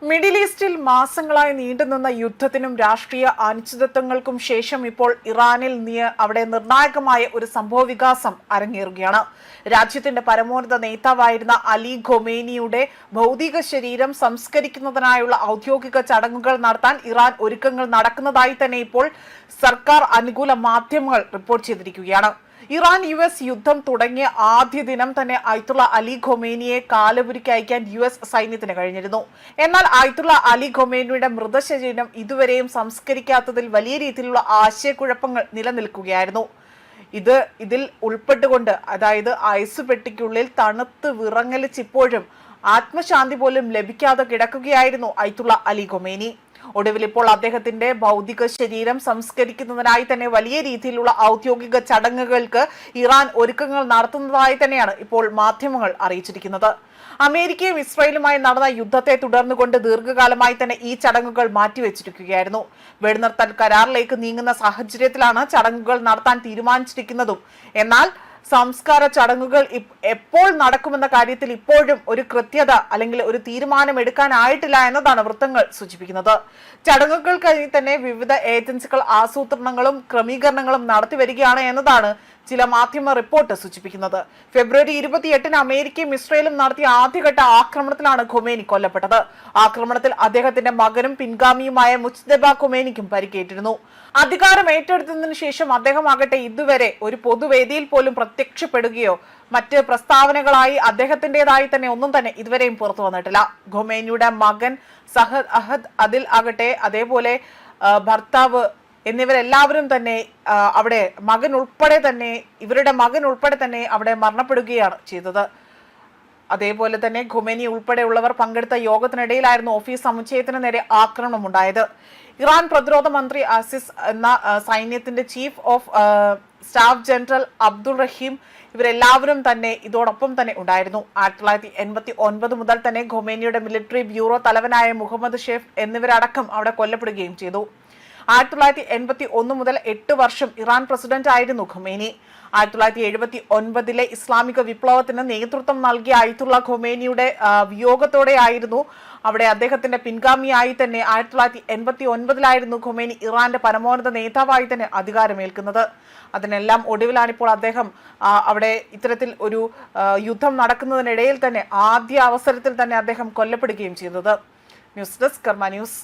Middle ഈസ്റ്റിൽ മാസങ്ങളായി നീണ്ടുനിന്ന യുദ്ധത്തിനും രാഷ്ട്രീയ അനിശ്ചിതത്വങ്ങൾക്കും ശേഷം ഇപ്പോൾ ഇറാനിൽ അവിടെ നിർണായകമായ ഒരു സംഭവവികാസം അരങ്ങേറുകയാണ്. രാജ്യത്തിന്റെ പരമോന്നത നേതാവായിരുന്ന അലി ഖൊമേനിയുടെ ഭൗതിക ശരീരം സംസ്കരിക്കുന്നതിനായുള്ള ഔദ്യോഗിക ചടങ്ങുകൾ നടത്താൻ ഇറാൻ ഒരുക്കങ്ങൾ നടക്കുന്നതായി തന്നെ ഇപ്പോൾ സർക്കാർ അനുകൂല മാധ്യമങ്ങൾ റിപ്പോർട്ട് ചെയ്തിരിക്കുകയാണ്. ഇറാൻ US യുദ്ധം തുടങ്ങിയ ആദ്യ ദിനം തന്നെ അയത്തുള്ള അലി ഖൊമേനിയെ കാലപുരിക്ക് അയക്കാൻ US സൈന്യത്തിന് കഴിഞ്ഞിരുന്നു. എന്നാൽ അയത്തുള്ള അലി ഖൊമേനിയുടെ മൃതശരീരം ഇതുവരെയും സംസ്കരിക്കാത്തതിൽ വലിയ രീതിയിലുള്ള ആശയക്കുഴപ്പങ്ങൾ നിലനിൽക്കുകയായിരുന്നു. ഇതിൽ ഉൾപ്പെട്ടുകൊണ്ട് അതായത് ഐസ് പെട്ടിക്കുള്ളിൽ തണുത്ത് വിറങ്ങലിച്ചിപ്പോഴും ആത്മശാന്തി പോലും ലഭിക്കാതെ കിടക്കുകയായിരുന്നു അയത്തുള്ള അലി ഖൊമേനി. ഒടുവിൽ ഇപ്പോൾ അദ്ദേഹത്തിന്റെ ഭൗതിക ശരീരം സംസ്കരിക്കുന്നതിനായി തന്നെ വലിയ രീതിയിലുള്ള ഔദ്യോഗിക ചടങ്ങുകൾക്ക് ഇറാൻ ഒരുക്കങ്ങൾ നടത്തുന്നതായി തന്നെയാണ് ഇപ്പോൾ മാധ്യമങ്ങൾ അറിയിച്ചിരിക്കുന്നത്. അമേരിക്കയും ഇസ്രായേലുമായി നടന്ന യുദ്ധത്തെ തുടർന്നുകൊണ്ട് ദീർഘകാലമായി തന്നെ ഈ ചടങ്ങുകൾ മാറ്റിവെച്ചിരിക്കുകയായിരുന്നു. വെടിനിർത്തൽ കരാറിലേക്ക് നീങ്ങുന്ന സാഹചര്യത്തിലാണ് ചടങ്ങുകൾ നടത്താൻ തീരുമാനിച്ചിരിക്കുന്നതും. എന്നാൽ സംസ്കാര ചടങ്ങുകൾ എപ്പോൾ നടക്കുമെന്ന കാര്യത്തിൽ ഇപ്പോഴും ഒരു കൃത്യത അല്ലെങ്കിൽ ഒരു തീരുമാനം എടുക്കാനായിട്ടില്ല എന്നതാണ് വൃത്തങ്ങൾ സൂചിപ്പിക്കുന്നത്. ചടങ്ങുകൾക്കായി തന്നെ വിവിധ ഏജൻസികൾ ആസൂത്രണങ്ങളും ക്രമീകരണങ്ങളും നടത്തി വരികയാണ് എന്നതാണ് ചില മാധ്യമ റിപ്പോർട്ട് സൂചിപ്പിക്കുന്നത്. ഫെബ്രുവരി 28-ന് അമേരിക്കയും ഇസ്രായേലും നടത്തിയ ആദ്യഘട്ട ആക്രമണത്തിലാണ് ഖൊമേനി കൊല്ലപ്പെട്ടത്. ആക്രമണത്തിൽ അദ്ദേഹത്തിന്റെ മകനും പിൻഗാമിയുമായ മുജ്തബ ഖൊമേനിക്കും പരിക്കേറ്റിരുന്നു. അധികാരം ഏറ്റെടുത്തതിനു ശേഷം അദ്ദേഹം ആകട്ടെ ഇതുവരെ ഒരു പൊതുവേദിയിൽ പോലും പ്രത്യക്ഷപ്പെടുകയോ മറ്റ് പ്രസ്താവനകളായി അദ്ദേഹത്തിൻ്റെതായി തന്നെ ഒന്നും തന്നെ ഇതുവരെയും പുറത്തു വന്നിട്ടില്ല. ഖൊമേനിയുടെ മകൻ സഹദ് അഹദ് അതിൽ ആകട്ടെ അതേപോലെ ഭർത്താവ് എന്നിവരെല്ലാവരും തന്നെ അവിടെ ഇവരുടെ മകൻ ഉൾപ്പെടെ തന്നെ അവിടെ മരണപ്പെടുകയാണ് ചെയ്തത്. അതേപോലെ തന്നെ ഖൊമേനി ഉൾപ്പെടെയുള്ളവർ പങ്കെടുത്ത യോഗത്തിനിടയിലായിരുന്നു ഓഫീസ് സമുച്ചയത്തിന് നേരെ ആക്രമണം ഉണ്ടായത്. ഇറാൻ പ്രതിരോധ മന്ത്രി അസിസ് എന്ന സൈന്യത്തിന്റെ chief of staff general Abdul Rahim ഇവരെല്ലാവരും തന്നെ ഇതോടൊപ്പം തന്നെ ഉണ്ടായിരുന്നു. 1989 മുതൽ തന്നെ ഖൊമേനിയുടെ മിലിറ്ററി ബ്യൂറോ തലവനായ മുഹമ്മദ് ഷെഫ് എന്നിവരടക്കം അവിടെ കൊല്ലപ്പെടുകയും ചെയ്തു. 1981 മുതൽ 8 വർഷം ഇറാൻ പ്രസിഡന്റ് ആയിരുന്നു ഖൊമേനി. 1979-ലെ ഇസ്ലാമിക വിപ്ലവത്തിന് നേതൃത്വം നൽകിയ അയത്തുള്ള ഖൊമേനിയുടെ വിയോഗത്തോടെയായിരുന്നു അവിടെ അദ്ദേഹത്തിന്റെ പിൻഗാമിയായി തന്നെ 1989-ലായിരുന്നു ഖൊമേനി ഇറാന്റെ പരമോന്നത നേതാവായി തന്നെ അധികാരമേൽക്കുന്നത്. അതിനെല്ലാം ഒടുവിലാണിപ്പോൾ അദ്ദേഹം അവിടെ ഇത്തരത്തിൽ ഒരു യുദ്ധം നടക്കുന്നതിനിടയിൽ തന്നെ ആദ്യ അവസരത്തിൽ തന്നെ അദ്ദേഹം കൊല്ലപ്പെടുകയും ചെയ്തത്. ന്യൂസ് ഡെസ്ക് കർമ്മ ന്യൂസ്.